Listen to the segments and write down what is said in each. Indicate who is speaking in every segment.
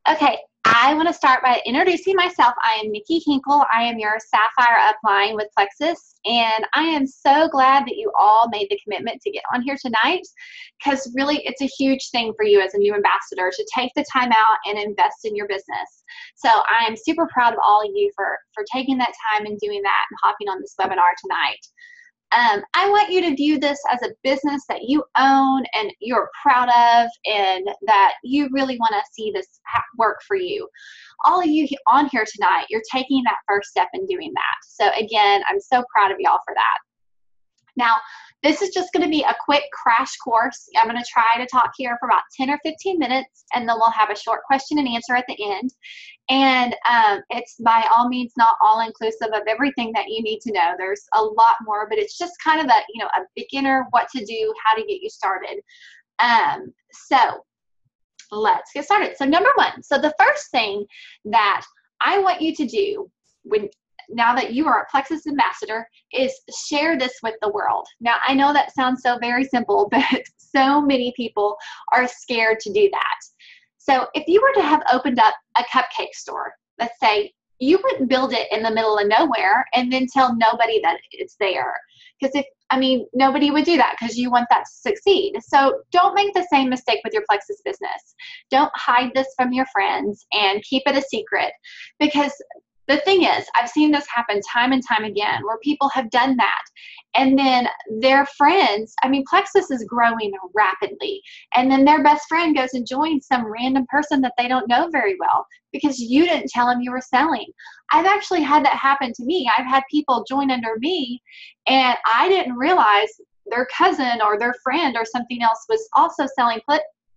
Speaker 1: Okay, I want to start by introducing myself. I am Nikki Hinkle. I am your Sapphire upline with Plexus, and I am so glad that you all made the commitment to get on here tonight, because really it's a huge thing for you as a new ambassador to take the time out and invest in your business. So I am super proud of all of you for taking that time and doing that and hopping on this webinar tonight. I want you to view this as a business that you own and you're proud of, and that you really want to see this work for you. All of you on here tonight, you're taking that first step in doing that. So again, I'm so proud of y'all for that. Now, this is just going to be a quick crash course. I'm going to try to talk here for about 10 or 15 minutes, and then we'll have a short question and answer at the end. And it's by all means not all inclusive of everything that you need to know. There's a lot more, but it's just kind of a beginner, what to do, how to get you started. So let's get started. So number one, so the first thing that I want you to do now that you are a Plexus ambassador is share this with the world. Now, I know that sounds so very simple, but so many people are scared to do that. So if you were to have opened up a cupcake store, let's say, you wouldn't build it in the middle of nowhere and then tell nobody that it's there. Because nobody would do that, because you want that to succeed. So don't make the same mistake with your Plexus business. Don't hide this from your friends and keep it a secret, because the thing is, I've seen this happen time and time again, where people have done that, and then their friends, Plexus is growing rapidly, and then their best friend goes and joins some random person that they don't know very well, because you didn't tell them you were selling. I've actually had that happen to me. I've had people join under me, and I didn't realize their cousin or their friend or something else was also selling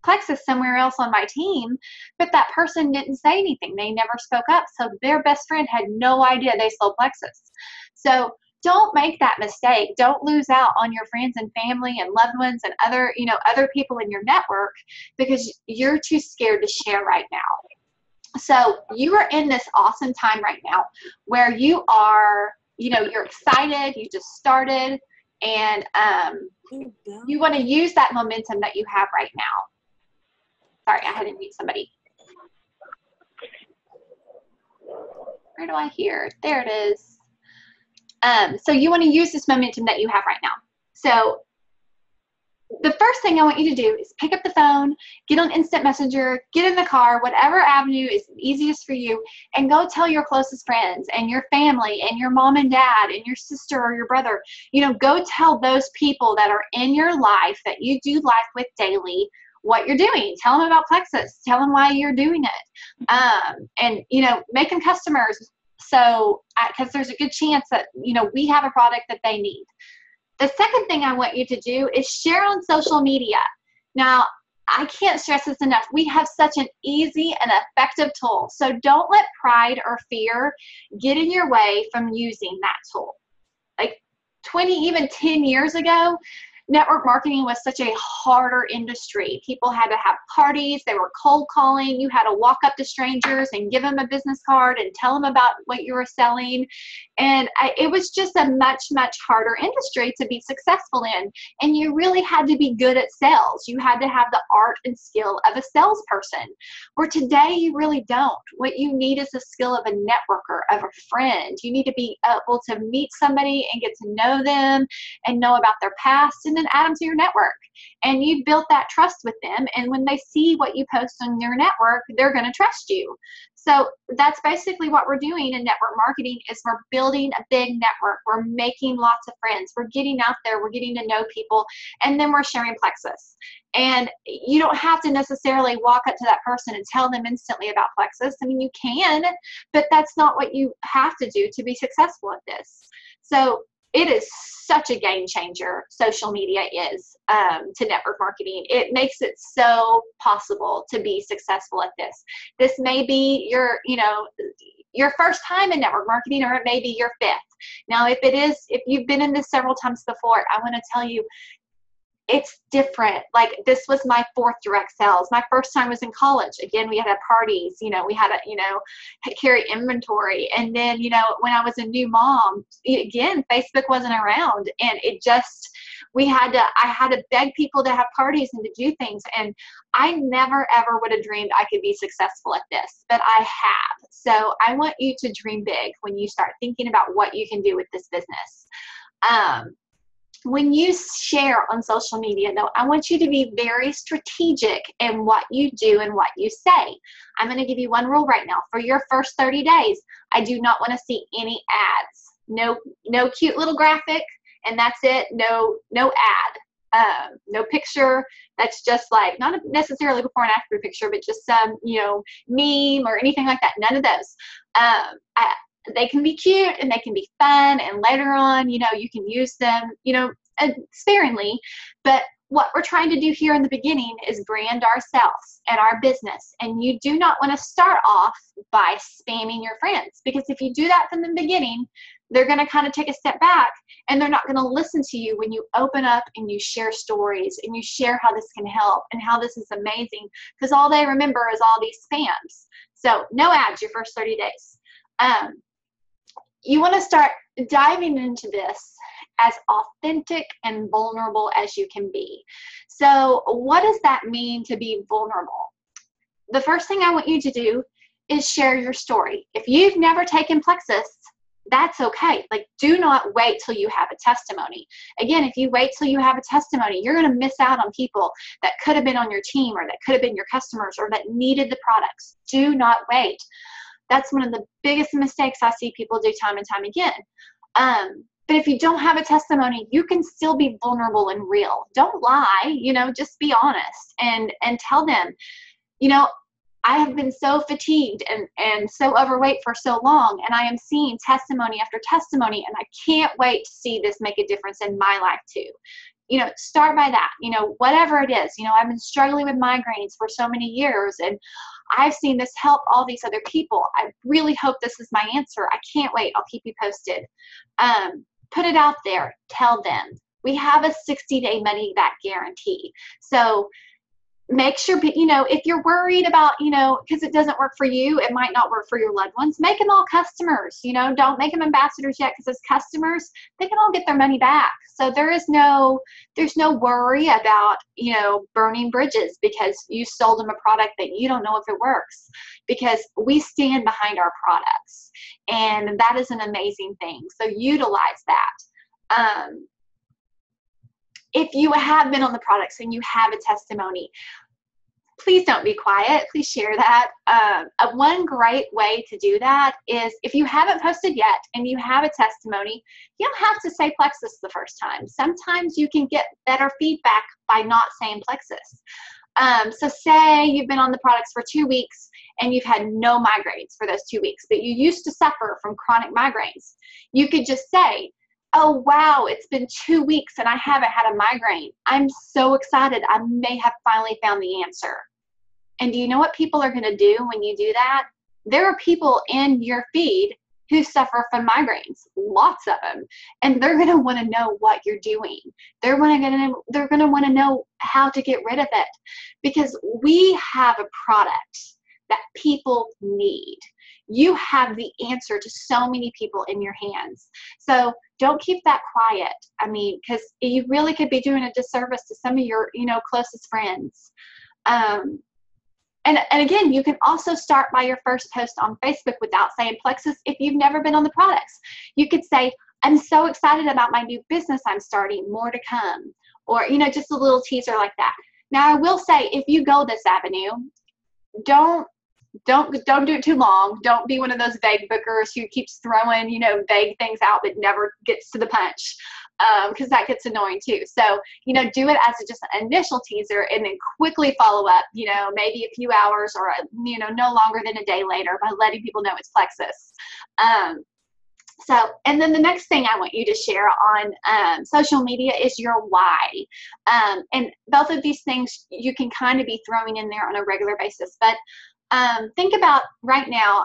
Speaker 1: Plexus somewhere else on my team, but that person didn't say anything. They never spoke up. So their best friend had no idea they sold Plexus. So don't make that mistake. Don't lose out on your friends and family and loved ones and other people in your network, because you're too scared to share right now. So you are in this awesome time right now where you are, you're excited, you just started, and you want to use that momentum that you have right now. Sorry, I had to mute somebody. Where do I hear? There it is. So you want to use this momentum that you have right now. So the first thing I want you to do is pick up the phone, get on Instant Messenger, get in the car, whatever avenue is easiest for you, and go tell your closest friends and your family and your mom and dad and your sister or your brother. Go tell those people that are in your life that you do life with daily what you're doing. Tell them about Plexus. Tell them why you're doing it. And make them customers. So, because there's a good chance that, we have a product that they need. The second thing I want you to do is share on social media. Now, I can't stress this enough. We have such an easy and effective tool. So don't let pride or fear get in your way from using that tool. Like even 10 years ago, network marketing was such a harder industry. People had to have parties. They were cold calling. You had to walk up to strangers and give them a business card and tell them about what you were selling. And it was just a much, much harder industry to be successful in. And you really had to be good at sales. You had to have the art and skill of a salesperson, where today you really don't. What you need is the skill of a networker, of a friend. You need to be able to meet somebody and get to know them and know about their past, and then add them to your network. And you built that trust with them. And when they see what you post on your network, they're going to trust you. So that's basically what we're doing in network marketing, is we're building a big network. We're making lots of friends. We're getting out there. We're getting to know people. And then we're sharing Plexus. And you don't have to necessarily walk up to that person and tell them instantly about Plexus. You can, but that's not what you have to do to be successful at this. So it is such a game changer, social media is, to network marketing. It makes it so possible to be successful at this. This may be your first time in network marketing, or it may be your fifth. Now, if you've been in this several times before, I want to tell you, it's different. Like, this was my fourth direct sales. My first time was in college. Again, we had parties, we had to carry inventory. And then, when I was a new mom, again, Facebook wasn't around, and I had to beg people to have parties and to do things. And I never, ever would have dreamed I could be successful at this, but I have. So I want you to dream big when you start thinking about what you can do with this business. When you share on social media, though, I want you to be very strategic in what you do and what you say. I'm going to give you one rule right now. For your first 30 days, I do not want to see any ads. No cute little graphic, and that's it. No ad. No picture that's just like, not necessarily before and after picture, but just some, meme or anything like that. None of those. They can be cute and they can be fun, and later on, you can use them, sparingly. But what we're trying to do here in the beginning is brand ourselves and our business. And you do not want to start off by spamming your friends, because if you do that from the beginning, they're going to kind of take a step back, and they're not going to listen to you when you open up and you share stories and you share how this can help and how this is amazing, because all they remember is all these spams. So no ads your first 30 days. You want to start diving into this as authentic and vulnerable as you can be. So what does that mean to be vulnerable? The first thing I want you to do is share your story. If you've never taken Plexus, that's okay. Like, do not wait till you have a testimony. Again, if you wait till you have a testimony, you're going to miss out on people that could have been on your team, or that could have been your customers, or that needed the products. Do not wait. That's one of the biggest mistakes I see people do time and time again. But if you don't have a testimony, you can still be vulnerable and real. Don't lie, just be honest and tell them, I have been so fatigued and so overweight for so long, and I am seeing testimony after testimony, and I can't wait to see this make a difference in my life too. Start by that, whatever it is. I've been struggling with migraines for so many years, and I've seen this help all these other people. I really hope this is my answer. I can't wait. I'll keep you posted. Put it out there. Tell them. We have a 60-day money-back guarantee. So make sure, if you're worried about, because it doesn't work for you, it might not work for your loved ones, make them all customers. Don't make them ambassadors yet, because as customers, they can all get their money back. So there's no worry about, burning bridges because you sold them a product that you don't know if it works, because we stand behind our products, and that is an amazing thing. So utilize that. If you have been on the products and you have a testimony, please don't be quiet. Please share that. One great way to do that is, if you haven't posted yet and you have a testimony, you don't have to say Plexus the first time. Sometimes you can get better feedback by not saying Plexus. So say you've been on the products for 2 weeks and you've had no migraines for those 2 weeks, but you used to suffer from chronic migraines. You could just say, oh, wow, it's been 2 weeks and I haven't had a migraine. I'm so excited. I may have finally found the answer. And do you know what people are going to do when you do that? There are people in your feed who suffer from migraines, lots of them. And they're going to want to know what you're doing. They're going to want to know how to get rid of it, because we have a product that people need. You have the answer to so many people in your hands. So don't keep that quiet. Because you really could be doing a disservice to some of your, closest friends. And again, you can also start by your first post on Facebook without saying Plexus if you've never been on the products. You could say, I'm so excited about my new business I'm starting, more to come. Or, just a little teaser like that. Now, I will say, if you go this avenue, don't do it too long. Don't be one of those vague bookers who keeps throwing, vague things out but never gets to the punch, because that gets annoying too. So, do it as just an initial teaser, and then quickly follow up, maybe a few hours or, no longer than a day later, by letting people know it's Plexus. And then the next thing I want you to share on social media is your why. And both of these things you can kind of be throwing in there on a regular basis. But think about right now,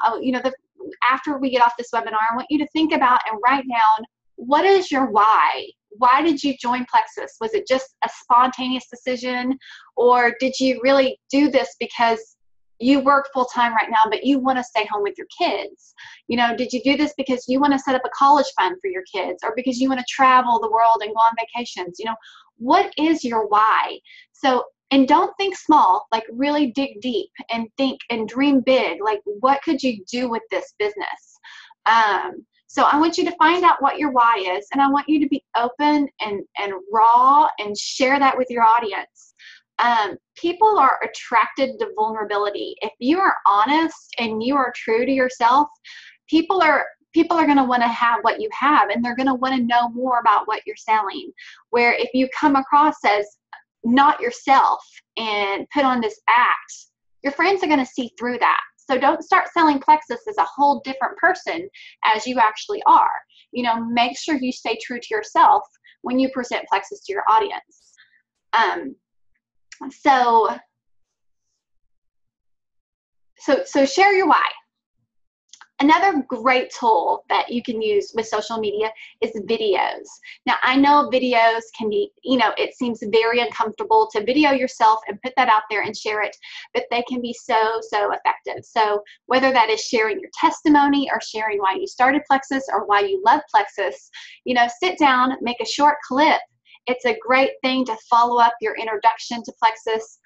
Speaker 1: after we get off this webinar, I want you to think about and write down, what is your why? why did you join Plexus? Was it just a spontaneous decision, or did you really do this because you work full-time right now, but you want to stay home with your kids? You know, did you do this because you want to set up a college fund for your kids, or because you want to travel the world and go on vacations? You know, what is your why? So, and don't think small, like really dig deep and think and dream big. Like, what could you do with this business? So I want you to find out what your why is, and I want you to be open and raw and share that with your audience. People are attracted to vulnerability. If you are honest and you are true to yourself, people are going to want to have what you have, and they're going to want to know more about what you're selling. Where if you come across as not yourself and put on this act, your friends are going to see through that. So don't start selling Plexus as a whole different person as you actually are. You know, make sure you stay true to yourself when you present Plexus to your audience. So share your why. Another great tool that you can use with social media is videos. Now, I know videos can be, you know, it seems very uncomfortable to video yourself and put that out there and share it, but they can be so, so effective. So whether that is sharing your testimony or sharing why you started Plexus or why you love Plexus, you know, sit down, make a short clip. It's a great thing to follow up your introduction to Plexus.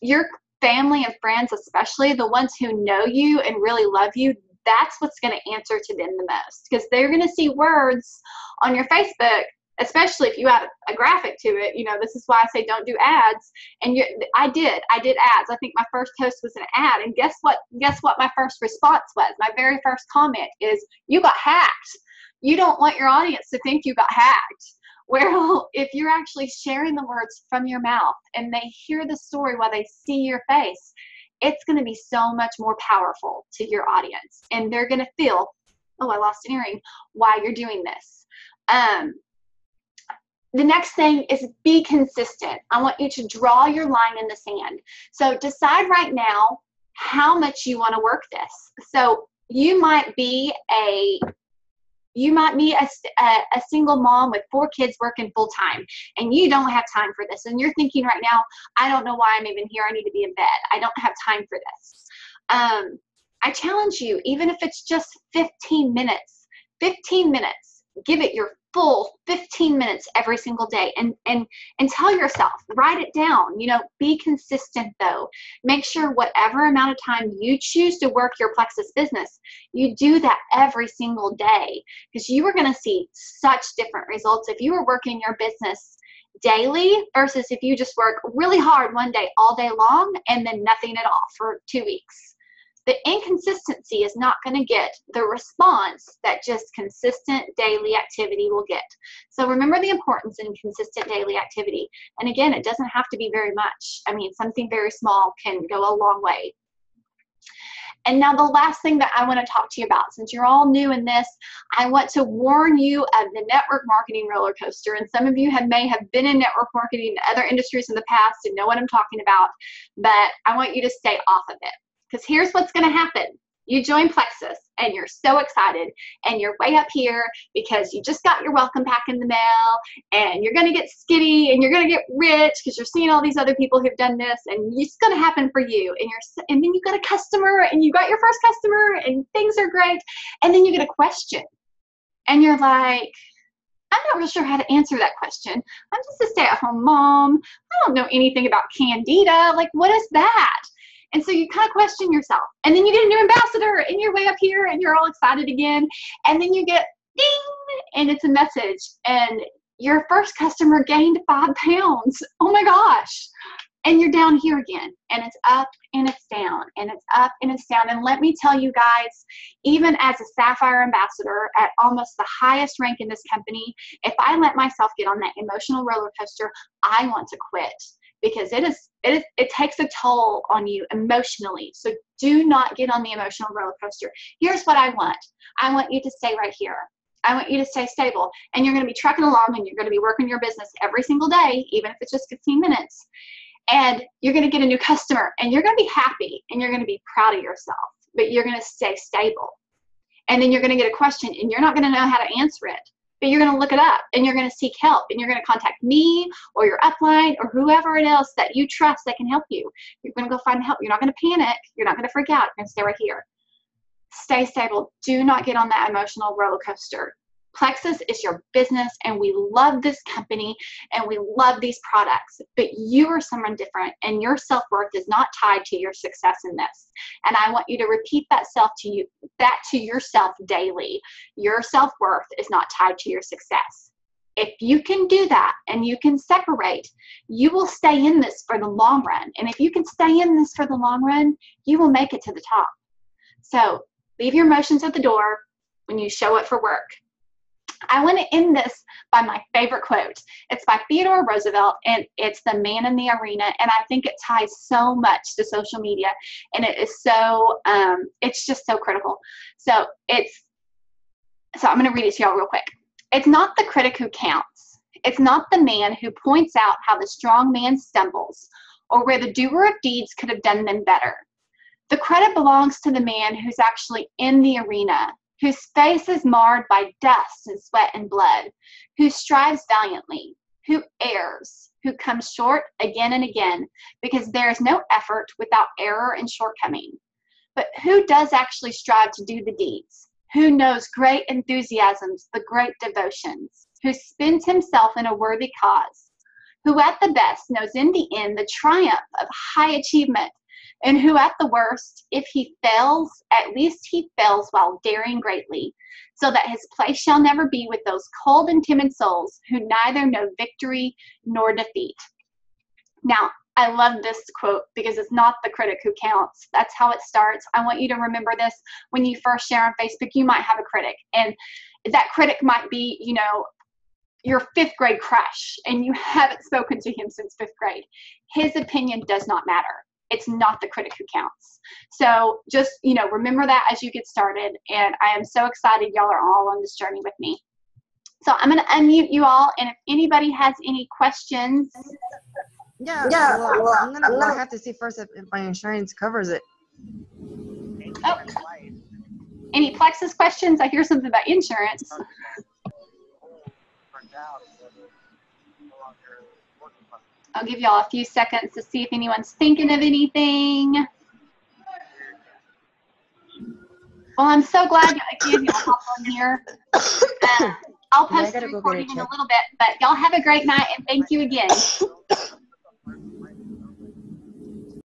Speaker 1: Your family and friends, especially the ones who know you and really love you, that's what's going to answer to them the most, because they're going to see words on your Facebook, especially if you add a graphic to it. You know, this is why I say don't do ads. And I did ads. I think my first post was an ad, and guess what my first response was? My very first comment is, you got hacked. You don't want your audience to think you got hacked. Well, if you're actually sharing the words from your mouth and they hear the story while they see your face, it's going to be so much more powerful to your audience, and they're going to feel, oh, I lost an earring, why you're doing this. The next thing is be consistent. I want you to draw your line in the sand. So decide right now how much you want to work this. So you might be a single mom with 4 kids working full time, and you don't have time for this. And you're thinking right now, I don't know why I'm even here. I need to be in bed. I don't have time for this. I challenge you, even if it's just 15 minutes, give it your full 15 minutes every single day, and tell yourself, write it down. You know, be consistent though. Make sure whatever amount of time you choose to work your Plexus business, you do that every single day, because you are going to see such different results if you are working your business daily versus if you just work really hard one day all day long and then nothing at all for 2 weeks. The inconsistency is not going to get the response that just consistent daily activity will get. So remember the importance in consistent daily activity. And again, it doesn't have to be very much. I mean, something very small can go a long way. And now the last thing that I want to talk to you about, since you're all new in this, I want to warn you of the network marketing roller coaster. And some of you may have been in network marketing in other industries in the past and know what I'm talking about, but I want you to stay off of it. Because here's what's going to happen. You join Plexus and you're so excited and you're way up here because you just got your welcome pack in the mail and you're going to get skinny and you're going to get rich because you're seeing all these other people who've done this, and it's going to happen for you. And then you got a customer and you got your first customer and things are great. And then you get a question and you're like, I'm not real sure how to answer that question. I'm just a stay-at-home mom. I don't know anything about Candida. Like, what is that? And so you kind of question yourself. And then you get a new ambassador and you're way up here and you're all excited again. And then you get ding, and it's a message. And your first customer gained 5 pounds. Oh my gosh. And you're down here again. And it's up and it's down and it's up and it's down. And let me tell you guys, even as a Sapphire ambassador at almost the highest rank in this company, if I let myself get on that emotional roller coaster, I want to quit. Because it takes a toll on you emotionally. So do not get on the emotional roller coaster. Here's what I want. I want you to stay right here. I want you to stay stable. And you're going to be trucking along and you're going to be working your business every single day, even if it's just 15 minutes. And you're going to get a new customer and you're going to be happy and you're going to be proud of yourself, but you're going to stay stable. And then you're going to get a question and you're not going to know how to answer it. but you're going to look it up and you're going to seek help and you're going to contact me or your upline or whoever it is that you trust that can help you. You're going to go find help. You're not going to panic. You're not going to freak out. You're going to stay right here. Stay stable. Do not get on that emotional roller coaster. Plexus is your business, and we love this company and we love these products, but you are someone different and your self-worth is not tied to your success in this. And I want you to repeat that to yourself daily. Your self-worth is not tied to your success. If you can do that and you can separate, you will stay in this for the long run. And if you can stay in this for the long run, you will make it to the top. So leave your emotions at the door when you show up for work. I want to end this by my favorite quote. It's by Theodore Roosevelt, and it's The Man in the Arena, and I think it ties so much to social media, and it is so, it's just so critical. So I'm going to read it to y'all real quick. It's not the critic who counts. It's not the man who points out how the strong man stumbles, or where the doer of deeds could have done them better. The credit belongs to the man who's actually in the arena, whose face is marred by dust and sweat and blood, who strives valiantly, who errs, who comes short again and again, because there is no effort without error and shortcoming. But who does actually strive to do the deeds, who knows great enthusiasms, the great devotions, who spends himself in a worthy cause, who at the best knows in the end the triumph of high achievement, and who at the worst, if he fails, at least he fails while daring greatly, so that his place shall never be with those cold and timid souls who neither know victory nor defeat. Now, I love this quote because it's not the critic who counts. That's how it starts. I want you to remember this when you first share on Facebook. You might have a critic, and that critic might be, you know, your 5th grade crush, and you haven't spoken to him since 5th grade. His opinion does not matter. It's not the critic who counts. So just, you know, remember that as you get started. And I am so excited y'all are all on this journey with me. So I'm going to unmute you all. And if anybody has any questions.
Speaker 2: Well, I have to see first if my insurance covers it.
Speaker 1: Oh. Any Plexus questions? I hear something about insurance. I'll give y'all a few seconds to see if anyone's thinking of anything. Well, I'm so glad y'all hop on here. I'll post the recording in a little bit, but y'all have a great night, and thank you again.